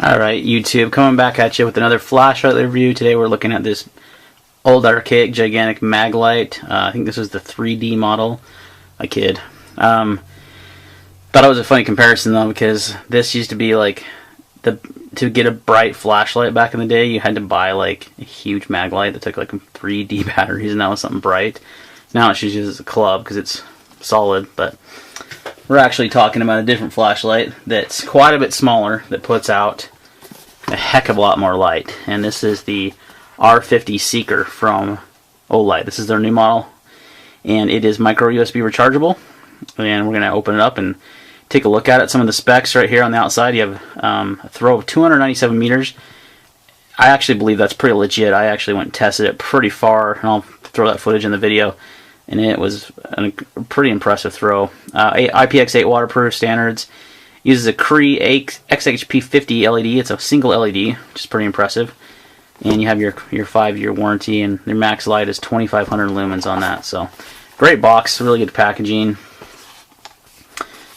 Alright, YouTube, coming back at you with another flashlight review. Today we're looking at this old, archaic, gigantic mag light. I think this was the 3D model. I kid. Thought it was a funny comparison though, because this used to be like, to get a bright flashlight back in the day, you had to buy like a huge mag light that took like 3D batteries, and that was something bright. Now it's just used as a club because it's solid, but we're actually talking about a different flashlight that's quite a bit smaller, that puts out a heck of a lot more light. And this is the R50 Seeker from OLIGHT. This is their new model, and it is micro USB rechargeable. And we're going to open it up and take a look at it. Some of the specs right here on the outside. You have a throw of 297 meters. I actually believe that's pretty legit. I actually went and tested it pretty far, and I'll throw that footage in the video. And it was a pretty impressive throw. IPX8 waterproof standards. Uses a Cree XHP50 LED. It's a single LED, which is pretty impressive. And you have your 5-year warranty, and your max light is 2,500 lumens on that. So, great box, really good packaging.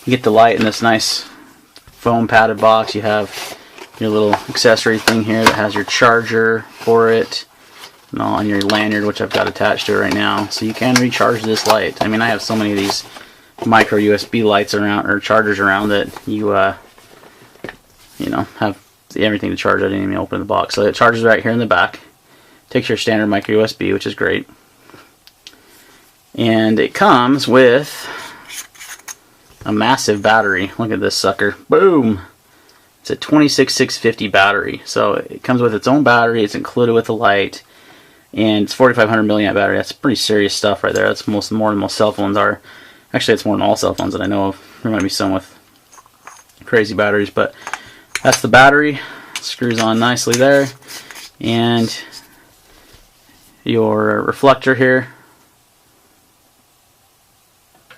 You get the light in this nice foam padded box. You have your little accessory thing here that has your charger for it, and on your lanyard, which I've got attached to it right now, so you can recharge this light. I mean, I have so many of these micro USB lights around, or chargers around, that you know, have everything to charge. I didn't even open the box, so it charges right here in the back. Takes your standard micro USB, which is great, and it comes with a massive battery. Look at this sucker! Boom! It's a 26650 battery, so it comes with its own battery. It's included with the light. And it's 4,500 milliamp battery. That's pretty serious stuff right there. That's more than most cell phones are. Actually, it's more than all cell phones that I know of. There might be some with crazy batteries, but that's the battery. Screws on nicely there. And your reflector here.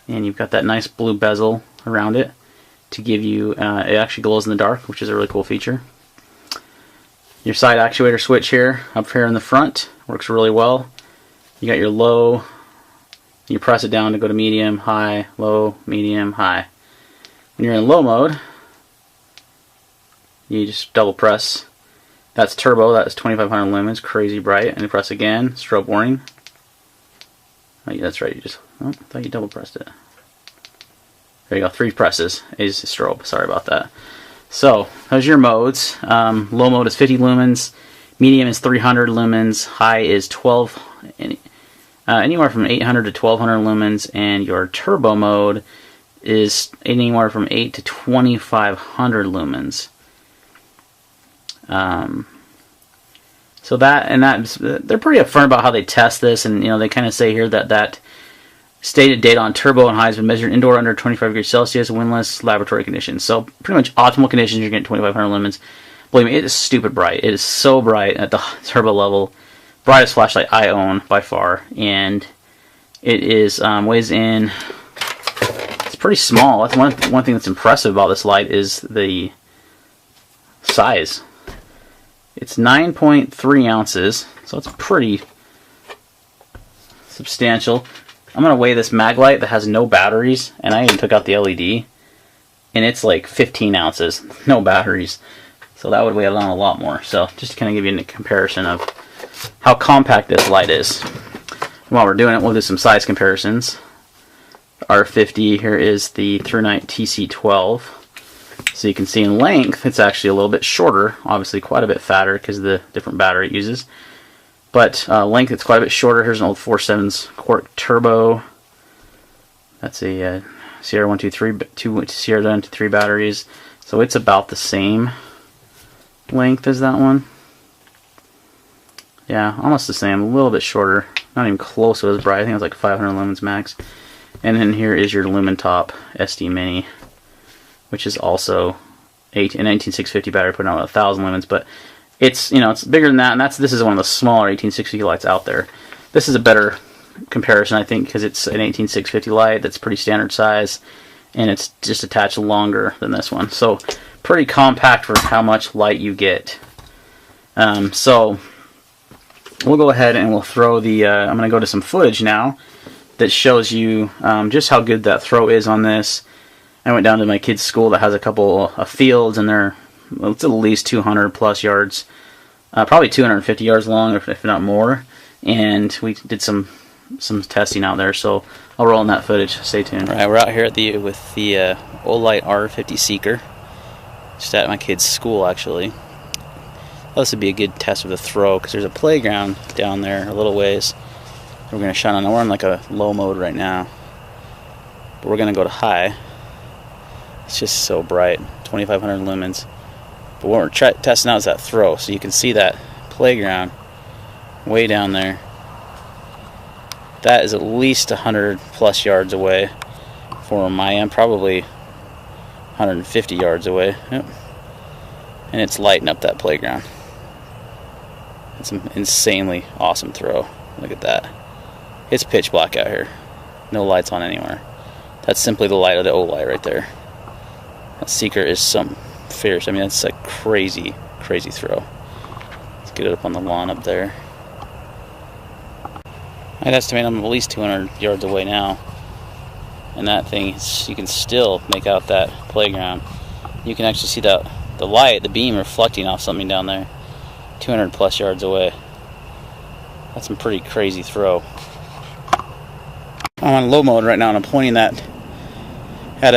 And you've got that nice blue bezel around it to give you, it actually glows in the dark, which is a really cool feature. Your side actuator switch here, up here in the front, works really well. You got your low, you press it down to go to medium, high, low, medium, high. When you're in low mode, you just double press. That's turbo, that's 2,500 lumens, crazy bright. And you press again, strobe warning. Oh, yeah, that's right, you just, oh, I thought you double pressed it. There you go, 3 presses is strobe, sorry about that. So, those are your modes. Low mode is 50 lumens, medium is 300 lumens, high is 12, anywhere from 800 to 1200 lumens, and your turbo mode is anywhere from 8 to 2500 lumens. So they're pretty upfront about how they test this, and you know, they kind of say here that stated data on turbo and high has been measured indoor under 25 degrees Celsius, windless laboratory conditions. So pretty much optimal conditions, you're getting 2,500 lumens. Believe me, it is stupid bright. It is so bright at the turbo level. Brightest flashlight I own by far, and it is weighs in. It's pretty small. That's one thing that's impressive about this light is the size. It's 9.3 ounces, so it's pretty substantial. I'm going to weigh this mag light that has no batteries, and I even took out the LED, and it's like 15 ounces, no batteries. So that would weigh it on a lot more. So just to kind of give you a comparison of how compact this light is. While we're doing it, we'll do some size comparisons. R50 here is the ThruNite TC12. So you can see in length, it's actually a little bit shorter, obviously quite a bit fatter because of the different battery it uses. But length, it's quite a bit shorter. Here's an old 4.7's Quark Turbo. That's a Sierra 123 batteries. So it's about the same length as that one. Yeah, almost the same. A little bit shorter. Not even close to as bright. I think it was like 500 lumens max. And then here is your Lumentop SD Mini, which is also an 18650 battery, putting out 1,000 lumens, but it's, you know, it's bigger than that, and this is one of the smaller 18650 lights out there. This is a better comparison, I think, because it's an 18650 light that's pretty standard size, and it's just attached longer than this one. So pretty compact for how much light you get. So we'll go ahead and we'll throw the. I'm going to go to some footage now that shows you just how good that throw is on this. I went down to my kid's school that has a couple of fields, and they're well, it's at least 200 plus yards, probably 250 yards long, if not more. And we did some testing out there, so I'll roll in that footage. Stay tuned. All right, we're out here with the OLIGHT R50 Seeker, just at my kid's school actually. This would be a good test of the throw because there's a playground down there a little ways. We're going to shine on. We're on like a low mode right now, but we're going to go to high. It's just so bright, 2,500 lumens. But what we're testing out is that throw, so you can see that playground way down there. That is at least 100 plus yards away from my end, probably 150 yards away. Yep. And it's lighting up that playground. It's an insanely awesome throw. Look at that. It's pitch black out here. No lights on anywhere. That's simply the light of the OLIGHT right there. That Seeker is some fierce. I mean, that's a crazy, crazy throw. Let's get it up on the lawn up there. I'd estimate I'm at least 200 yards away now. And that thing, you can still make out that playground. You can actually see the light, the beam reflecting off something down there. 200 plus yards away. That's some pretty crazy throw. I'm on low mode right now, and I'm pointing that at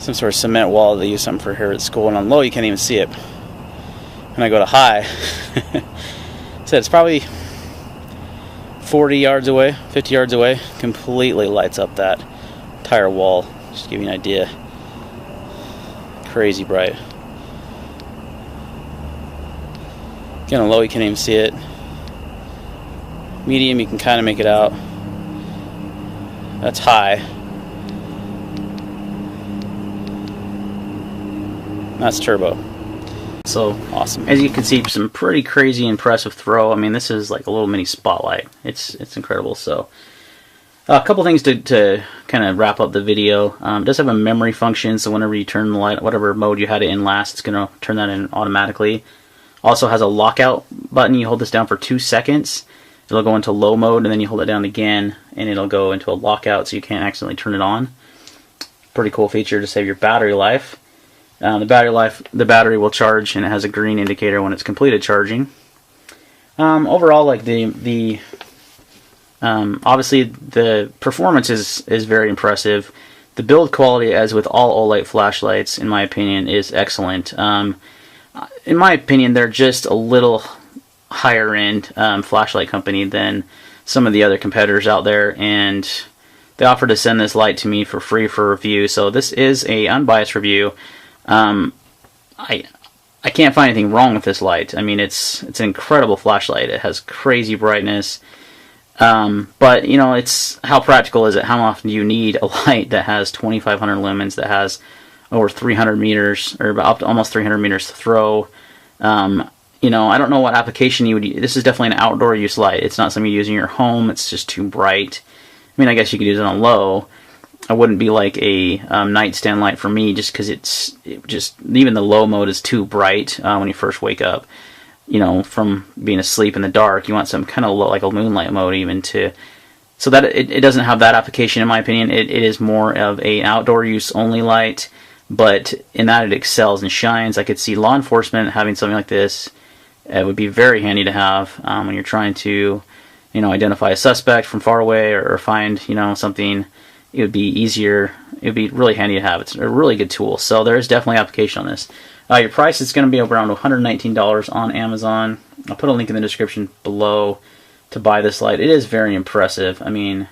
some sort of cement wall that they use something for here at school. And on low, you can't even see it. When I go to high, so it's probably 40 yards away, 50 yards away. Completely lights up that entire wall. Just to give you an idea. Crazy bright. Again, on low, you can't even see it. Medium, you can kind of make it out. That's high. That's turbo. So awesome. As you can see, some pretty crazy impressive throw. I mean, this is like a little mini spotlight. It's incredible. So a couple things to kind of wrap up the video. It does have a memory function, so whenever you turn the light, whatever mode you had it in last, it's going to turn that in automatically. Also has a lockout button. You hold this down for 2 seconds. It'll go into low mode, and then you hold it down again, and it'll go into a lockout so you can't accidentally turn it on. Pretty cool feature to save your battery life. The battery will charge, and it has a green indicator when it's completed charging. Overall, like obviously the performance is very impressive. The build quality, as with all OLIGHT flashlights, in my opinion, is excellent. In my opinion, they're just a little higher end flashlight company than some of the other competitors out there, and they offered to send this light to me for free for review. So this is a unbiased review. I can't find anything wrong with this light. I mean, it's an incredible flashlight. It has crazy brightness. But you know, it's how practical is it? How often do you need a light that has 2,500 lumens, that has over 300 meters, or about almost 300 meters to throw? You know, I don't know what application you would use. This is definitely an outdoor use light. It's not something you use in your home. It's just too bright. I mean, I guess you could use it on low. It wouldn't be like a nightstand light for me, just because even the low mode is too bright when you first wake up. You know, from being asleep in the dark, you want some kind of low, like a moonlight mode even so that it doesn't have that application in my opinion. It is more of an outdoor use only light, but in that it excels and shines. I could see law enforcement having something like this. It would be very handy to have when you're trying to, you know, identify a suspect from far away, or find, you know, something. It would be easier. It would be really handy to have. It's a really good tool. So there is definitely application on this. Your price is going to be around $119 on Amazon. I'll put a link in the description below to buy this light. It is very impressive. I mean,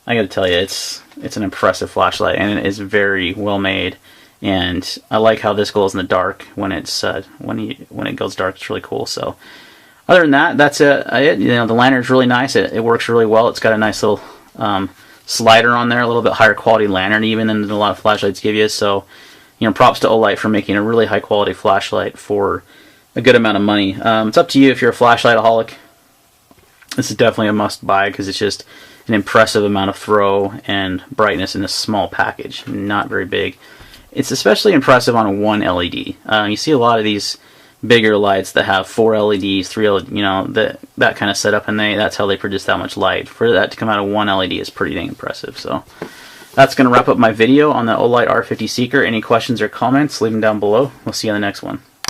I got to tell you, it's an impressive flashlight, and it is very well made. And I like how this glows in the dark when it's when it goes dark. It's really cool. So other than that, that's it. You know, the lantern's really nice. It works really well. It's got a nice little slider on there, a little bit higher quality lantern even than a lot of flashlights give you. So, you know, props to OLIGHT for making a really high quality flashlight for a good amount of money. It's up to you if you're a flashlightaholic. This is definitely a must buy because it's just an impressive amount of throw and brightness in this small package. Not very big. It's especially impressive on one LED. You see a lot of these bigger lights that have 4 LEDs, 3 LED, you know, that kind of setup, and that's how they produce that much light. For that to come out of one LED is pretty dang impressive. So That's going to wrap up my video on the OLIGHT R50 Seeker. Any questions or comments, leave them down below. We'll see you on the next one.